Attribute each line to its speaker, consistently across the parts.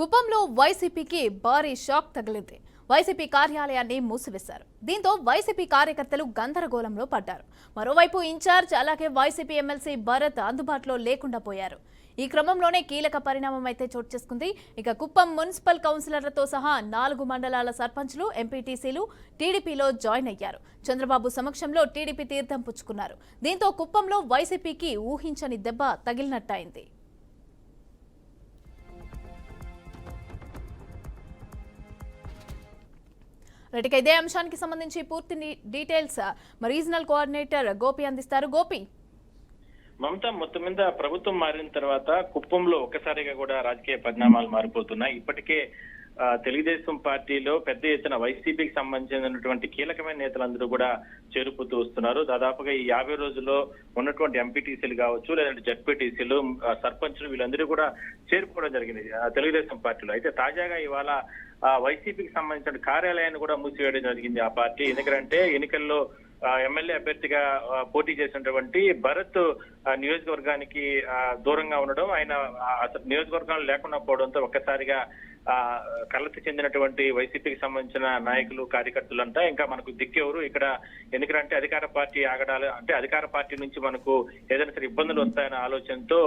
Speaker 1: కుప్పంలో వైసీపీకి భారీ షాక్ తగిలింది. వైసీపీ కార్యాలయాన్ని మూసివేశారు. దీంతో వైసీపీ కార్యకర్తలు గందరగోళంలో పడ్డారు. మరోవైపు ఇన్ఛార్జ్ అలాగే వైసీపీ ఎమ్మెల్సీ భరత్ అందుబాటులో లేకుండా పోయారు. ఈ క్రమంలోనే కీలక పరిణామం అయితే చోటు చేసుకుంది. ఇక కుప్పం మున్సిపల్ కౌన్సిలర్లతో సహా 4 మండలాల సర్పంచ్లు, ఎంపీటీసీలు టీడీపీలో జాయిన్ అయ్యారు. చంద్రబాబు సమక్షంలో టీడీపీ తీర్థం పుచ్చుకున్నారు. దీంతో కుప్పంలో వైసీపీకి ఊహించని దెబ్బ తగిలినట్టయింది. రైట్గా ఇదే అంశానికి సంబంధించి పూర్తి డీటెయిల్స్ రీజనల్ కోఆర్డినేటర్ గోపి అందిస్తారు. గోపి,
Speaker 2: మమత, మొత్తం మీద ప్రభుత్వం మారిన తర్వాత కుప్పంలో ఒక్కసారిగా కూడా రాజకీయ పరిణామాలు మారిపోతున్నాయి. ఇప్పటికే తెలుగుదేశం పార్టీలో పెద్ద ఎత్తున వైసీపీకి సంబంధించినటువంటి కీలకమైన నేతలందరూ కూడా చేరిపోతూ వస్తున్నారు. దాదాపుగా ఈ 50 రోజుల్లో ఉన్నటువంటి ఎంపీటీసీలు కావచ్చు, లేదంటే జడ్పీటీసీలు, సర్పంచ్లు వీళ్ళందరూ కూడా చేరుకోవడం జరిగింది తెలుగుదేశం పార్టీలో. అయితే తాజాగా ఇవాళ వైసీపీకి సంబంధించిన కార్యాలయాన్ని కూడా మూసివేయడం జరిగింది ఆ పార్టీ. ఎందుకంటే ఎన్నికల్లో ఎమ్మెల్యే అభ్యర్థిగా పోటీ చేసినటువంటి భరత్ నియోజకవర్గానికి దూరంగా ఉండడం, ఆయన నియోజకవర్గాలు లేకుండా పోవడంతో ఒక్కసారిగా కలత చెందినటువంటి వైసీపీకి సంబంధించిన నాయకులు, కార్యకర్తలంతా ఇంకా మనకు దిక్కెవరు ఇక్కడ, ఎందుకంటే అధికార పార్టీ ఆగడాలు, అంటే అధికార పార్టీ నుంచి మనకు ఏదైనా సరే ఇబ్బందులు వస్తాయనే ఆలోచనతో,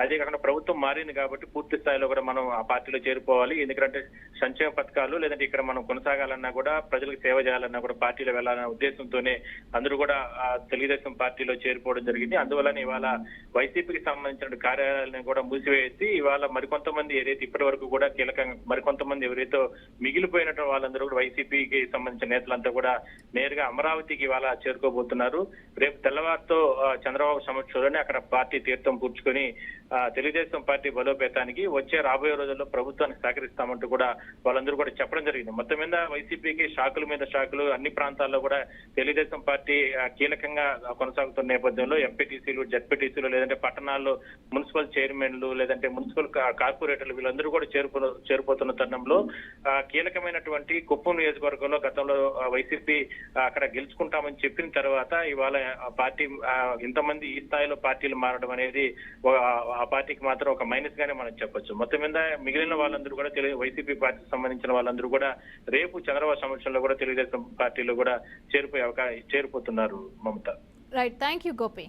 Speaker 2: అదే కాకుండా ప్రభుత్వం మారింది కాబట్టి పూర్తి స్థాయిలో కూడా మనం ఆ పార్టీలో చేరుకోవాలి, ఎందుకంటే సంక్షేమ పథకాలు లేదంటే ఇక్కడ మనం కొనసాగాలన్నా కూడా, ప్రజలకు సేవ చేయాలన్నా కూడా పార్టీలో వెళ్లాలనే ఉద్దేశంతోనే అందరూ కూడా తెలుగుదేశం పార్టీలో చేరిపోవడం జరిగింది. అందువల్ల ఇవాళ వైసీపీకి సంబంధించిన కార్యాలయాలను కూడా మూసివేసి ఇవాళ మరికొంతమంది ఏదైతే ఇప్పటి వరకు కూడా కీలకంగా మరికొంతమంది ఎవరైతే మిగిలిపోయినటువంటి వాళ్ళందరూ కూడా వైసీపీకి సంబంధించిన నేతలంతా కూడా నేరుగా అమరావతికి ఇవాళ చేరుకోబోతున్నారు. రేపు తెల్లవారుతో చంద్రబాబు సమక్షంలోనే అక్కడ పార్టీ తీర్థం పూడ్చుకొని తెలుగుదేశం పార్టీ బలోపేతానికి వచ్చే రాబోయే రోజుల్లో ప్రభుత్వానికి సహకరిస్తామంటూ కూడా వాళ్ళందరూ కూడా చెప్పడం జరిగింది. మొత్తం మీద వైసీపీకి షాకుల మీద షాకులు అన్ని ప్రాంతాల్లో కూడా తెలుగుదేశం పార్టీ కీలకంగా కొనసాగుతున్న నేపథ్యంలో ఎంపీటీసీలు, జడ్పీటీసీలు, లేదంటే పట్టణాల్లో మున్సిపల్ చైర్మన్లు, లేదంటే మున్సిపల్ కార్పొరేటర్లు వీళ్ళందరూ కూడా చేరిపోతున్న తరుణంలో కీలకమైనటువంటి కుప్పం నియోజకవర్గంలో గతంలో వైసీపీ అక్కడ గెలుచుకుంటామని చెప్పిన తర్వాత ఇవాళ పార్టీ ఇంతమంది ఈ స్థాయిలో పార్టీలు మారడం అనేది ఆ పార్టీకి మాత్రం ఒక మైనస్ గానే మనం చెప్పొచ్చు. మొత్తం మీద మిగిలిన వాళ్ళందరూ కూడా వైసీపీ పార్టీకి సంబంధించిన వాళ్ళందరూ కూడా రేపు చంద్రబాబు సమక్షంలో కూడా తెలుగుదేశం పార్టీలో కూడా చేరిపోతున్నారు. Mamata.
Speaker 1: Right, thank you Gopi.